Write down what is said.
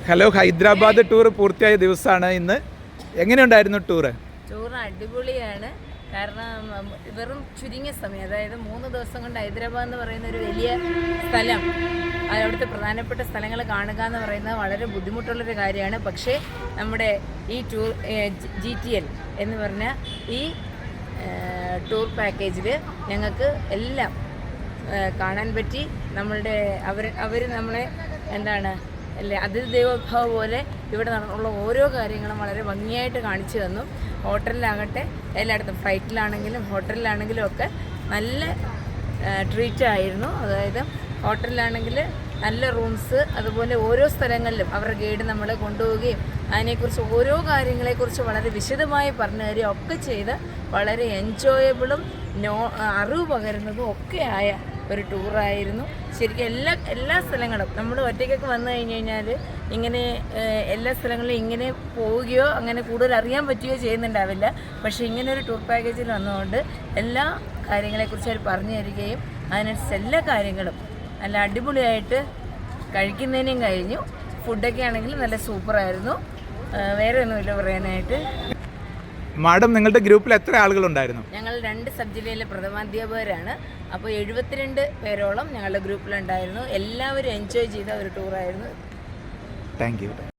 Hello, Hyderabad tour പൂർത്തിയായ ദിവസമാണ് ഇന്ന്. എങ്ങനെയുണ്ടായിരുന്നു ടൂറ്? ടൂർ അടിപൊളിയാണ്. കാരണം വെറും ചുരുങ്ങിയ സമയം, അതായത് 3 ദിവസം കൊണ്ട് ഹൈദരാബാദ് എന്ന് പറയുന്ന ഒരു വലിയ സ്ഥലം, അവിടുത്തെ പ്രധാനപ്പെട്ട സ്ഥലങ്ങൾ കാണുക എന്ന് പറയുന്നത് വളരെ ബുദ്ധിമുട്ടുള്ളൊരു കാര്യമാണ്. പക്ഷേ നമ്മുടെ ഈ ടൂർ GTL എന്ന് പറഞ്ഞ ഈ ടൂർ പാക്കേജിൽ ഞങ്ങൾക്ക് എല്ലാം കാണാൻ പറ്റി. നമ്മളുടെ അവർ നമ്മളെ അല്ലേ അതിഥി ദേവോഭവ പോലെ ഇവിടെ നടന്നുള്ള ഓരോ കാര്യങ്ങളും വളരെ ഭംഗിയായിട്ട് കാണിച്ചു തന്നു. ഹോട്ടലിലാകട്ടെ, എല്ലായിടത്തും ഫ്ലൈറ്റിലാണെങ്കിലും ഹോട്ടലിലാണെങ്കിലും ഒക്കെ നല്ല ട്രീറ്റായിരുന്നു. അതായത് ഹോട്ടലിലാണെങ്കിൽ നല്ല റൂംസ്, അതുപോലെ ഓരോ സ്ഥലങ്ങളിലും അവരുടെ ഗൈഡ് നമ്മളെ കൊണ്ടുപോവുകയും അതിനെക്കുറിച്ച് ഓരോ കാര്യങ്ങളെക്കുറിച്ച് വളരെ വിശദമായി പറഞ്ഞു തരികയും ഒക്കെ ചെയ്ത് വളരെ എൻജോയബിളും അറിവ് പകരുന്നതും ഒക്കെ ആയ ഒരു ടൂറായിരുന്നു. ശരിക്കും എല്ലാ സ്ഥലങ്ങളും നമ്മൾ ഒറ്റയ്ക്കൊക്കെ വന്നു കഴിഞ്ഞ് കഴിഞ്ഞാൽ ഇങ്ങനെ എല്ലാ സ്ഥലങ്ങളിലും ഇങ്ങനെ പോവുകയോ അങ്ങനെ കൂടുതൽ അറിയാൻ പറ്റുകയോ ചെയ്യുന്നുണ്ടാവില്ല. പക്ഷേ ഇങ്ങനെ ഒരു ടൂർ പാക്കേജിൽ വന്നതുകൊണ്ട് എല്ലാ കാര്യങ്ങളെക്കുറിച്ച് അവർ പറഞ്ഞു തരികയും അതിനനുസരിച്ച് എല്ലാ കാര്യങ്ങളും നല്ല അടിപൊളിയായിട്ട് കഴിക്കുന്നതിനും കഴിഞ്ഞു. ഫുഡൊക്കെ ആണെങ്കിൽ നല്ല സൂപ്പറായിരുന്നു. വേറെ ഒന്നുമില്ല പറയാനായിട്ട്. മാഡം, നിങ്ങളുടെ ഗ്രൂപ്പിൽ എത്ര ആളുകളുണ്ടായിരുന്നു? ഞങ്ങൾ 2 സബ് ജില്ലയിലെ പ്രഥമാധ്യാപകരാണ്. അപ്പോൾ 72 പേരോളം ഞങ്ങളുടെ ഗ്രൂപ്പിലുണ്ടായിരുന്നു. എല്ലാവരും എൻജോയ് ചെയ്ത ഒരു ടൂറായിരുന്നു. Thank you.